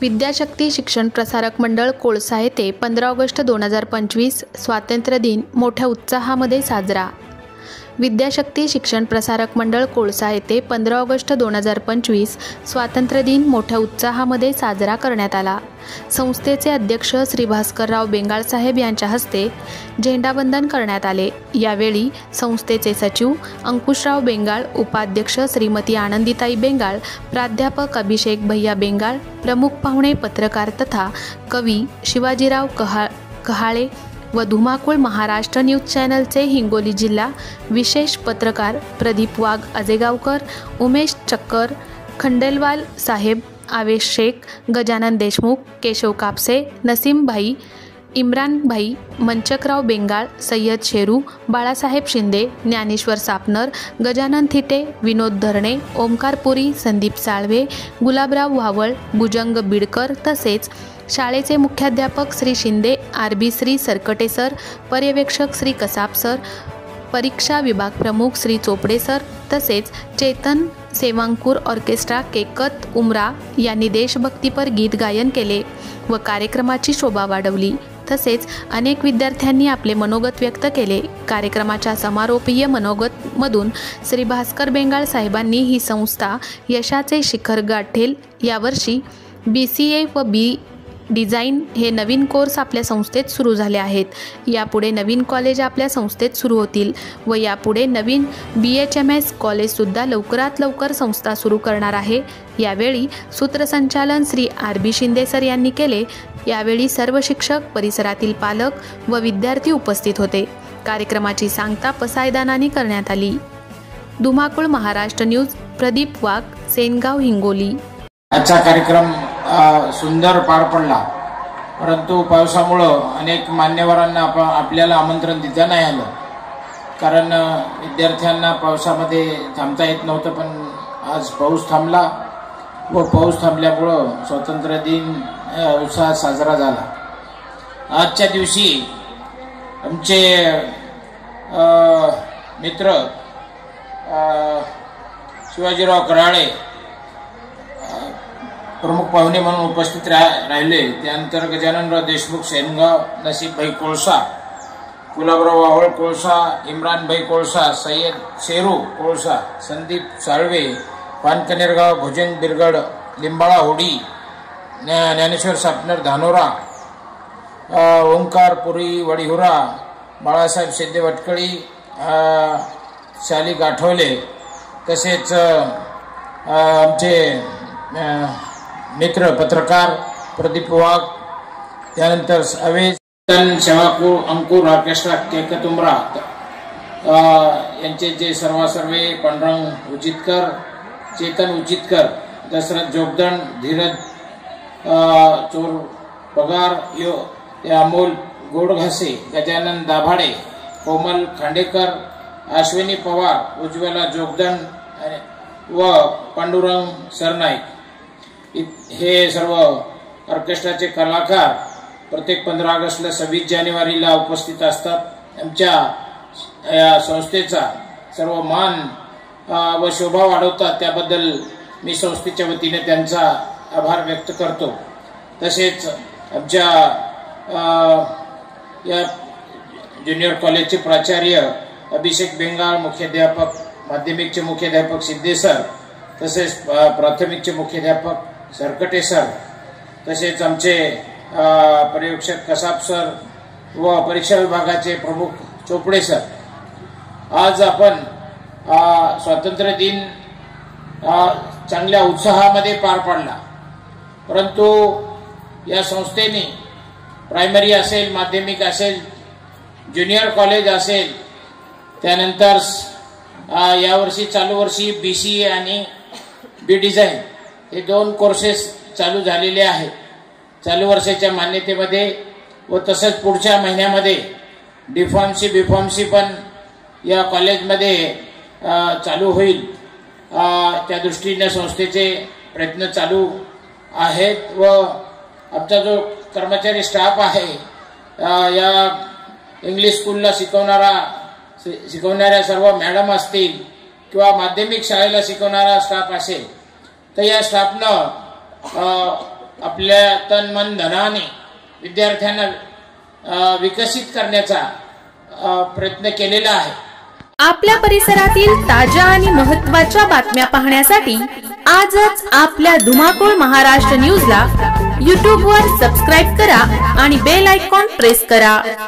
विद्याशक्ती शिक्षण प्रसारक मंडळ कोळसा येथे 15 ऑगस्ट 2025 स्वातंत्र्य दिन मोठ्या उत्साहामध्ये साजरा। विद्याशक्ती शिक्षण प्रसारक मंडळ कोळसा येथे 15 ऑगस्ट 2025 स्वातंत्र्य दिन मोठ्या उत्साहामध्ये साजरा करण्यात आला। संस्थेचे अध्यक्ष श्री भास्करराव बेंगाळ साहेब यांच्या हस्ते झेंडावंदन करण्यात आले। यावेळी संस्थेचे सचिव अंकुशराव बेंगाळ, उपाध्यक्ष श्रीमती आनंदीताई बेंगाळ, प्राध्यापक अभिषेक भैया बेंगाळ, प्रमुख पाहुणे पत्रकार तथा कवी शिवाजीराव कहाळे व धुमाकूळ महाराष्ट्र न्यूज चॅनलचे हिंगोली जिल्हा विशेष पत्रकार प्रदीप वाघ अजेगावकर, उमेश चक्कर, खंडेलवाल साहेब, आवेश शेख, गजानन देशमुख, केशव कापसे, नसीम भाई, इम्रान भाई, मंचकराव बेंगाळ, सय्यद शेरू, बाळासाहेब शिंदे, ज्ञानेश्वर सापनर, गजानन थिटे, विनोद धरणे, ओमकार पुरी, संदीप साळवे, गुलाबराव व्हावळ, भुजंग बिडकर तसेच शाळेचे मुख्याध्यापक श्री शिंदे, आरबी श्री सरकटे सर, पर्यवेक्षक श्री कसाब सर, परीक्षा विभाग प्रमुख श्री चोपडे सर तसेच चेतन सेवांकुर ऑर्केस्ट्रा केकत उमरा यांनी देशभक्तीपर गीत गायन केले व कार्यक्रमाची शोभा वाढवली। तसेच अनेक विद्यार्थ्यांनी आपले मनोगत व्यक्त केले। कार्यक्रमाच्या समारोपीय मनोगतमधून श्री भास्कर बेंगाळ साहेबांनी ही संस्था यशाचे शिखर गाठेल। यावर्षी BCA व बी डिझाईन हे नवीन कोर्स आपल्या संस्थेत सुरू झाले आहेत। यापुढे नवीन कॉलेज आपल्या संस्थेत सुरू होतील व यापुढे नवीन BHMS कॉलेजसुद्धा लवकरात लवकर संस्था सुरू करणार आहे। यावेळी सूत्रसंचालन श्री RB शिंदे सर यांनी केले। यावेळी सर्व शिक्षक, परिसरातील पालक व विद्यार्थी उपस्थित होते। कार्यक्रमाची सांगता पसायदानाने करण्यात आली। धुमाकूळ महाराष्ट्र न्यूज, प्रदीप वाघ, सेनगाव, हिंगोली। आजचा कार्यक्रम सुंदर पार पडला, परंतु पावसामुळे अनेक मान्यवरांना आपल्याला आमंत्रण देता नाही आलं, कारण विद्यार्थ्यांना पावसामध्ये थांबता येत नव्हतं। पण आज पाऊस थांबला व पाऊस थांबल्यामुळं स्वातंत्र्य दिन उत्साहात साजरा झाला। आजच्या दिवशी आमचे मित्र शिवाजीराव कहाळे प्रमुख पाहुणे म्हणून उपस्थित राहिले। त्यानंतर गजाननराव देशमुख सेनगाव, नसीब भाई कोळसा, गुलाबराव वावळ कोळसा, इम्रान भाई कोळसा, सय्यद शेरू कोळसा, संदीप साळवे, पानकनेरगाव, भुजंग बिरगड, लिंबाळा होडी, ज्ञानेश्वर सापनर धानोरा, ओंकार पुरी वडिहुरा, बाळासाहेब शिंदे वटकळी, शाली गाठवले तसेच आमचे मित्र पत्रकार प्रदीप वाघ, त्यानंतर अवेज सेवाकूळ अंकुर ऑर्केस्ट्रा केकत उमरा यांचे जे सर्वे पांडुरंग उचितकर, चेतन उचितकर, दशरथ जोगदंड, धीरज चोर पगार, अमोल गोडघासे, गजानन दाभाडे, कोमल खांडेकर, अश्विनी पवार, उज्ज्वला जोगदंड व पांडुरंग सरनाईक हे सर्व ऑर्केस्ट्राचे कलाकार प्रत्येक 15 ऑगस्टला 26 जानेवारीला उपस्थित असतात। आमच्या या संस्थेचा सर्व मान व शोभा वाढवतात, त्याबद्दल मी संस्थेच्या वतीने त्यांचा आभार व्यक्त करतो। तसेच आमच्या या ज्युनियर कॉलेजचे प्राचार्य अभिषेक बेंगाळ, मुख्याध्यापक माध्यमिकचे मुख्याध्यापक सिद्धे सर, तसेच प्राथमिकचे मुख्याध्यापक सरकटे सर, तसेच आमचे पर्यवेक्षक कसाब सर व परीक्षा विभागाचे प्रमुख चोपडे सर। आज आपण स्वातंत्र्य दिन चांगल्या उत्साहामध्ये पार पाडला, परंतु या संस्थेने प्रायमरी असेल, माध्यमिक असेल, ज्युनियर कॉलेज असेल, त्यानंतर यावर्षी चालू वर्षी BCA आणि बी डिझाईन हे 2 कोर्सेस चालू झालेले आहेत चालू वर्षाच्या मान्यतेमध्ये, व तसंच पुढच्या महिन्यामध्ये D.Pharm.C B.Pharm.C पण या कॉलेजमध्ये चालू होईल। त्या दृष्टीने संस्थेचे प्रयत्न चालू आहेत व आमचा जो कर्मचारी स्टाफ आहे, या इंग्लिश स्कूलला शिकवणाऱ्या सर्व मॅडम असतील किंवा माध्यमिक शाळेला शिकवणारा स्टाफ असेल, तर या स्टाफनं आपल्या तन मन धनाने विद्यार्थ्यांना विकसित करण्याचा प्रयत्न केलेला आहे। आपल्या परिसरातील ताज्या आणि महत्त्वाच्या बातम्या पाहण्यासाठी आजच आपल्या धुमाकूळ महाराष्ट्र न्यूजला YouTube वर सबस्क्राइब करा आणि बेल आयकॉन प्रेस करा।